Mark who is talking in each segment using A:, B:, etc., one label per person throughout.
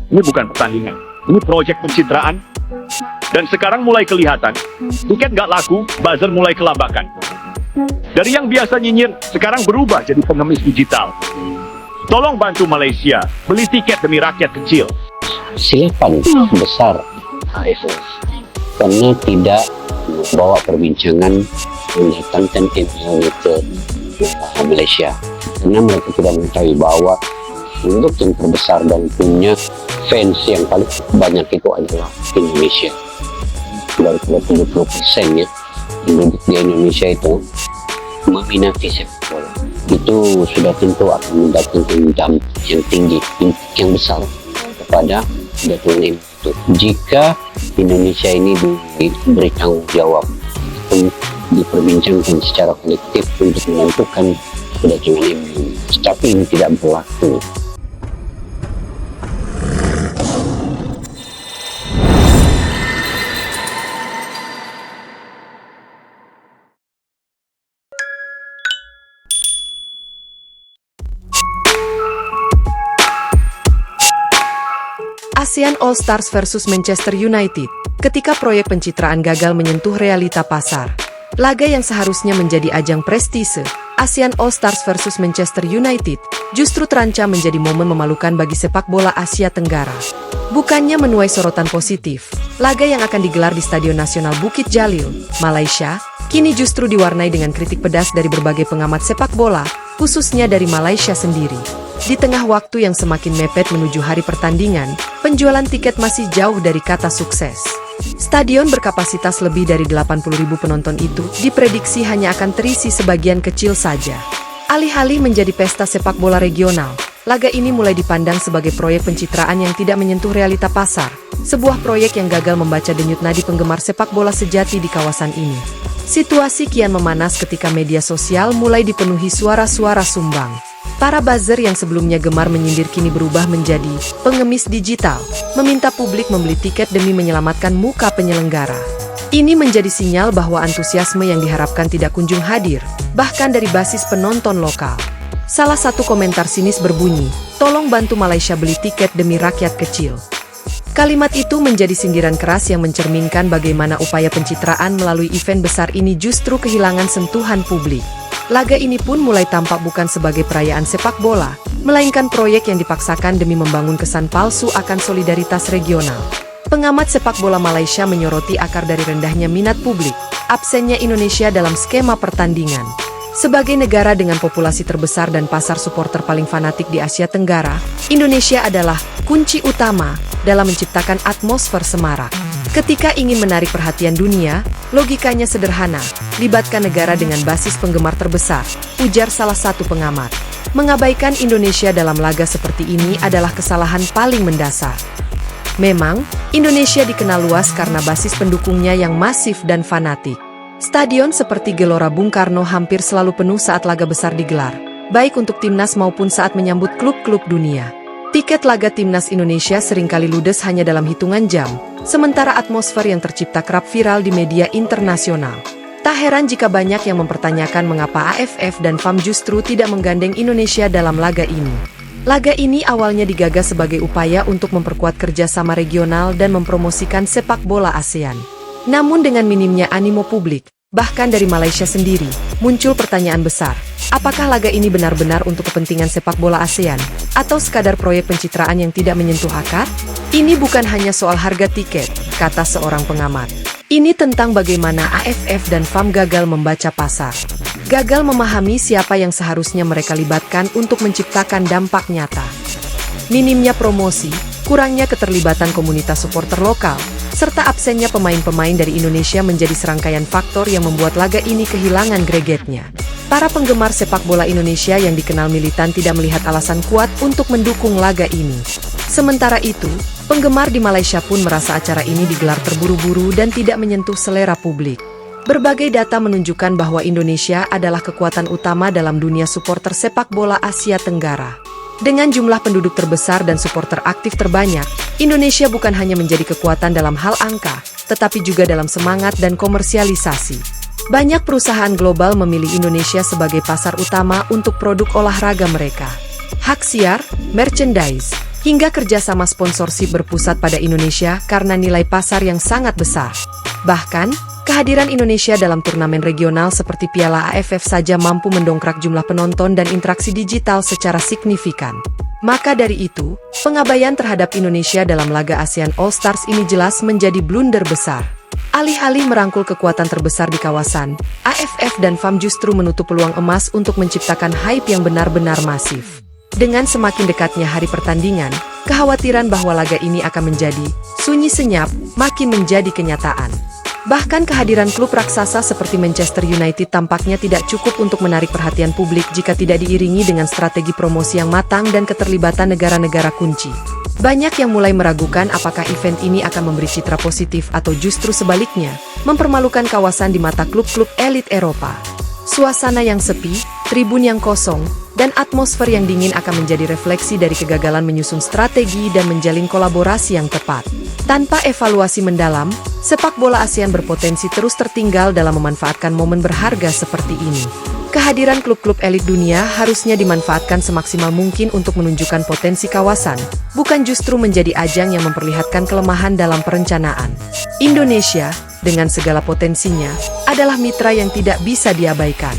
A: Ini bukan pertandingan, ini proyek pencitraan. Dan sekarang mulai kelihatan, tiket nggak laku, buzzer mulai kelabakan. Dari yang biasa nyinyir, sekarang berubah jadi pengemis digital. Tolong bantu Malaysia, beli tiket demi rakyat kecil.
B: Silakan besar AFF karena tidak membawa perbincangan mendatangkan ML ke Malaysia, karena mereka tidak mengetahui bahwa untuk yang terbesar dan punya fans yang paling banyak itu adalah Indonesia. Dari 70% ya penduduk di Indonesia itu meminati sepak bola, itu sudah tentu akan mendatangkan dampak yang tinggi, yang besar kepada kedatangan itu. Jika Indonesia ini diberi tanggung jawab, diperbincangkan secara kolektif untuk menentukan kedatangan ini, tapi ini tidak berlaku.
C: ASEAN All Stars versus Manchester United, ketika proyek pencitraan gagal menyentuh realita pasar. Laga yang seharusnya menjadi ajang prestise, ASEAN All Stars versus Manchester United, justru terancam menjadi momen memalukan bagi sepak bola Asia Tenggara. Bukannya menuai sorotan positif, laga yang akan digelar di Stadion Nasional Bukit Jalil, Malaysia, kini justru diwarnai dengan kritik pedas dari berbagai pengamat sepak bola, khususnya dari Malaysia sendiri. Di tengah waktu yang semakin mepet menuju hari pertandingan, penjualan tiket masih jauh dari kata sukses. Stadion berkapasitas lebih dari 80.000 penonton itu diprediksi hanya akan terisi sebagian kecil saja. Alih-alih menjadi pesta sepak bola regional, laga ini mulai dipandang sebagai proyek pencitraan yang tidak menyentuh realita pasar, sebuah proyek yang gagal membaca denyut nadi penggemar sepak bola sejati di kawasan ini. Situasi kian memanas ketika media sosial mulai dipenuhi suara-suara sumbang. Para buzzer yang sebelumnya gemar menyindir kini berubah menjadi pengemis digital, meminta publik membeli tiket demi menyelamatkan muka penyelenggara. Ini menjadi sinyal bahwa antusiasme yang diharapkan tidak kunjung hadir, bahkan dari basis penonton lokal. Salah satu komentar sinis berbunyi, "Tolong bantu Malaysia beli tiket demi rakyat kecil." Kalimat itu menjadi sindiran keras yang mencerminkan bagaimana upaya pencitraan melalui event besar ini justru kehilangan sentuhan publik. Laga ini pun mulai tampak bukan sebagai perayaan sepak bola, melainkan proyek yang dipaksakan demi membangun kesan palsu akan solidaritas regional. Pengamat sepak bola Malaysia menyoroti akar dari rendahnya minat publik, absennya Indonesia dalam skema pertandingan. Sebagai negara dengan populasi terbesar dan pasar supporter paling fanatik di Asia Tenggara, Indonesia adalah kunci utama dalam menciptakan atmosfer semarak. Ketika ingin menarik perhatian dunia, logikanya sederhana, libatkan negara dengan basis penggemar terbesar, ujar salah satu pengamat. Mengabaikan Indonesia dalam laga seperti ini adalah kesalahan paling mendasar. Memang, Indonesia dikenal luas karena basis pendukungnya yang masif dan fanatik. Stadion seperti Gelora Bung Karno hampir selalu penuh saat laga besar digelar, baik untuk timnas maupun saat menyambut klub-klub dunia. Tiket laga timnas Indonesia seringkali ludes hanya dalam hitungan jam, sementara atmosfer yang tercipta kerap viral di media internasional. Tak heran jika banyak yang mempertanyakan mengapa AFF dan FAM justru tidak menggandeng Indonesia dalam laga ini. Laga ini awalnya digagas sebagai upaya untuk memperkuat kerjasama regional dan mempromosikan sepak bola ASEAN. Namun dengan minimnya animo publik, bahkan dari Malaysia sendiri, muncul pertanyaan besar. Apakah laga ini benar-benar untuk kepentingan sepak bola ASEAN, atau sekadar proyek pencitraan yang tidak menyentuh akar? Ini bukan hanya soal harga tiket, kata seorang pengamat. Ini tentang bagaimana AFF dan FAM gagal membaca pasar. Gagal memahami siapa yang seharusnya mereka libatkan untuk menciptakan dampak nyata. Minimnya promosi, kurangnya keterlibatan komunitas supporter lokal, serta absennya pemain-pemain dari Indonesia menjadi serangkaian faktor yang membuat laga ini kehilangan gregetnya. Para penggemar sepak bola Indonesia yang dikenal militan tidak melihat alasan kuat untuk mendukung laga ini. Sementara itu, penggemar di Malaysia pun merasa acara ini digelar terburu-buru dan tidak menyentuh selera publik. Berbagai data menunjukkan bahwa Indonesia adalah kekuatan utama dalam dunia supporter sepak bola Asia Tenggara. Dengan jumlah penduduk terbesar dan supporter aktif terbanyak, Indonesia bukan hanya menjadi kekuatan dalam hal angka, tetapi juga dalam semangat dan komersialisasi. Banyak perusahaan global memilih Indonesia sebagai pasar utama untuk produk olahraga mereka. Hak siar, merchandise, hingga kerjasama sponsorship berpusat pada Indonesia karena nilai pasar yang sangat besar. Bahkan, kehadiran Indonesia dalam turnamen regional seperti Piala AFF saja mampu mendongkrak jumlah penonton dan interaksi digital secara signifikan. Maka dari itu, pengabaian terhadap Indonesia dalam laga ASEAN All Stars ini jelas menjadi blunder besar. Alih-alih merangkul kekuatan terbesar di kawasan, AFF dan FAM justru menutup peluang emas untuk menciptakan hype yang benar-benar masif. Dengan semakin dekatnya hari pertandingan, kekhawatiran bahwa laga ini akan menjadi sunyi senyap makin menjadi kenyataan. Bahkan kehadiran klub raksasa seperti Manchester United tampaknya tidak cukup untuk menarik perhatian publik jika tidak diiringi dengan strategi promosi yang matang dan keterlibatan negara-negara kunci. Banyak yang mulai meragukan apakah event ini akan memberi citra positif atau justru sebaliknya, mempermalukan kawasan di mata klub-klub elit Eropa. Suasana yang sepi, tribun yang kosong, dan atmosfer yang dingin akan menjadi refleksi dari kegagalan menyusun strategi dan menjalin kolaborasi yang tepat. Tanpa evaluasi mendalam, sepak bola ASEAN berpotensi terus tertinggal dalam memanfaatkan momen berharga seperti ini. Kehadiran klub-klub elit dunia harusnya dimanfaatkan semaksimal mungkin untuk menunjukkan potensi kawasan, bukan justru menjadi ajang yang memperlihatkan kelemahan dalam perencanaan. Indonesia, dengan segala potensinya, adalah mitra yang tidak bisa diabaikan.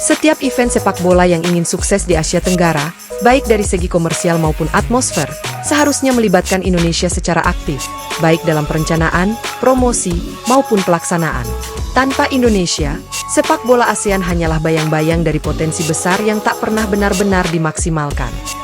C: Setiap event sepak bola yang ingin sukses di Asia Tenggara, baik dari segi komersial maupun atmosfer, seharusnya melibatkan Indonesia secara aktif, baik dalam perencanaan, promosi, maupun pelaksanaan. Tanpa Indonesia, sepak bola ASEAN hanyalah bayang-bayang dari potensi besar yang tak pernah benar-benar dimaksimalkan.